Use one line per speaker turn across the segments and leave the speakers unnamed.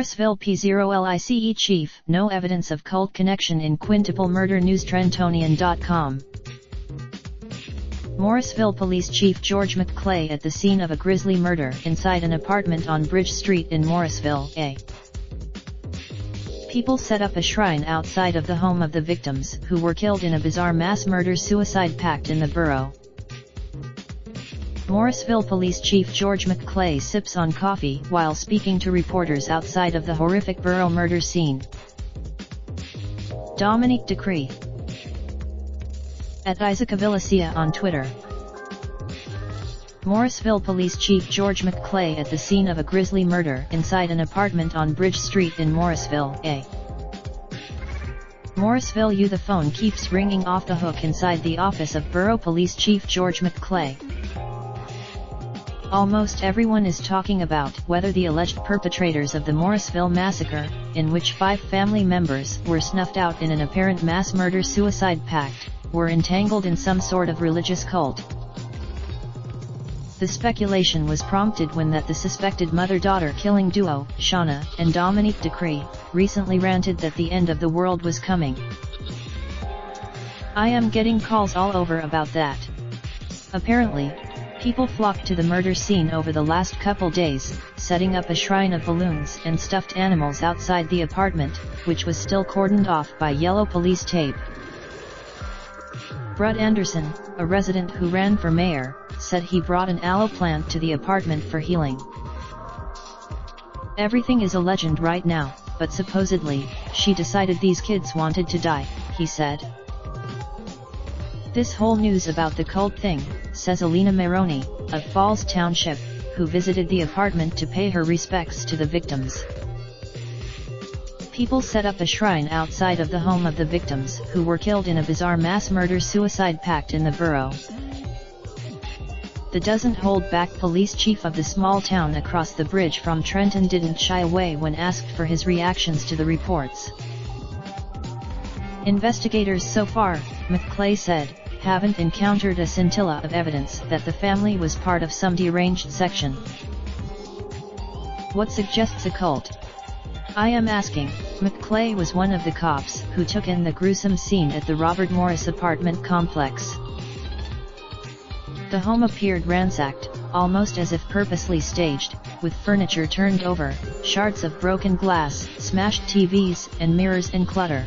Morrisville P0lice chief, no evidence of cult connection in quintuple murder. NewsTrentonian.com. Morrisville Police Chief George McClay at the scene of a grisly murder inside an apartment on Bridge Street in Morrisville, A. People set up a shrine outside of the home of the victims, who were killed in a bizarre mass murder-suicide pact in the borough. Morrisville Police Chief George McClay sips on coffee while speaking to reporters outside of the horrific borough murder scene. Dominique Decree at Isaac Avilicia on Twitter. Morrisville Police Chief George McClay at the scene of a grisly murder inside an apartment on Bridge Street in Morrisville, A. Morrisville U. The phone keeps ringing off the hook inside the office of Borough Police Chief George McClay. Almost everyone is talking about whether the alleged perpetrators of the Morrisville massacre, in which 5 family members were snuffed out in an apparent mass murder-suicide pact, were entangled in some sort of religious cult. The speculation was prompted when the suspected mother-daughter killing duo, Shauna and Dominique Decree, recently ranted that the end of the world was coming. "I am getting calls all over about that. Apparently, people flocked to the murder scene over the last couple days, setting up a shrine of balloons and stuffed animals outside the apartment, which was still cordoned off by yellow police tape." Brud Anderson, a resident who ran for mayor, said he brought an aloe plant to the apartment for healing. "Everything is a legend right now, but supposedly, she decided these kids wanted to die," he said. "This whole news about the cult thing," says Alina Maroney, of Falls Township, who visited the apartment to pay her respects to the victims. "People set up a shrine outside of the home of the victims who were killed in a bizarre mass murder-suicide pact in the borough." The doesn't hold back police chief of the small town across the bridge from Trenton didn't shy away when asked for his reactions to the reports. "Investigators so far," McClay said, "haven't encountered a scintilla of evidence that the family was part of some deranged section. What suggests a cult? I am asking." McClay was one of the cops who took in the gruesome scene at the Robert Morris apartment complex. The home appeared ransacked, almost as if purposely staged, with furniture turned over, shards of broken glass, smashed TVs, and mirrors and clutter.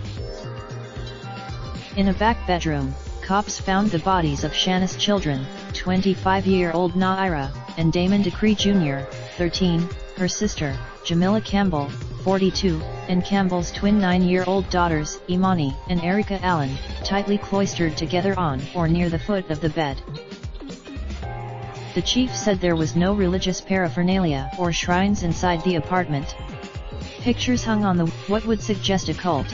In a back bedroom, cops found the bodies of Shanna's children, 25-year-old Naira, and Damon Decree Jr., 13, her sister, Jamila Campbell, 42, and Campbell's twin 9-year-old daughters, Imani and Erica Allen, tightly cloistered together on or near the foot of the bed. The chief said there was no religious paraphernalia or shrines inside the apartment. Pictures hung on the what would suggest a cult.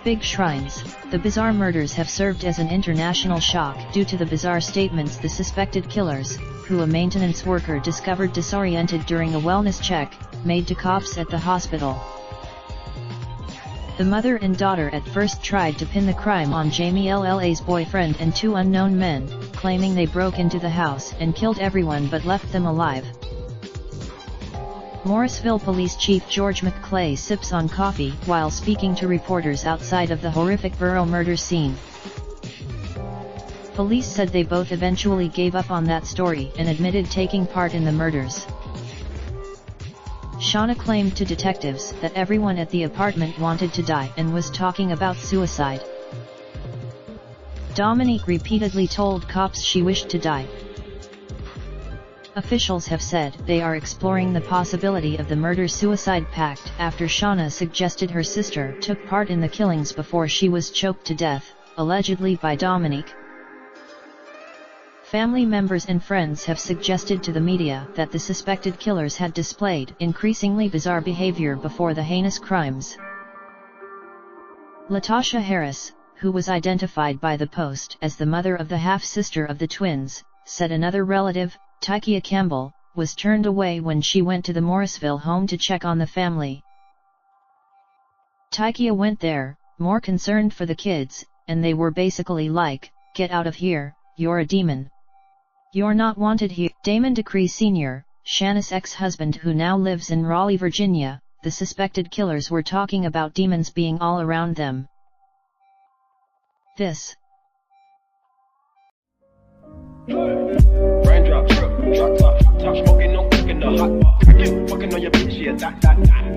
Big shrines. The bizarre murders have served as an international shock due to the bizarre statements the suspected killers, who a maintenance worker discovered disoriented during a wellness check, made to cops at the hospital. The mother and daughter at first tried to pin the crime on Jamie LLA's boyfriend and 2 unknown men, claiming they broke into the house and killed everyone but left them alive. Morrisville Police Chief George McClay sips on coffee while speaking to reporters outside of the horrific borough murder scene. Police said they both eventually gave up on that story and admitted taking part in the murders. Shauna claimed to detectives that everyone at the apartment wanted to die and was talking about suicide. Dominique repeatedly told cops she wished to die. Officials have said they are exploring the possibility of the murder-suicide pact after Shauna suggested her sister took part in the killings before she was choked to death, allegedly by Dominique. Family members and friends have suggested to the media that the suspected killers had displayed increasingly bizarre behavior before the heinous crimes. Latasha Harris, who was identified by the Post as the mother of the half-sister of the twins, said another relative, Tykia Campbell, was turned away when she went to the Morrisville home to check on the family. Tykia went there, more concerned for the kids, and they were basically like, "Get out of here, you're a demon. You're not wanted here." Damon Decree Sr., Shanna's ex-husband who now lives in Raleigh, Virginia, the suspected killers were talking about demons being all around them. This
raindrop, drip, drop top, top smoking, no cooking the hot bar. Fucking on your bitch, yeah, that.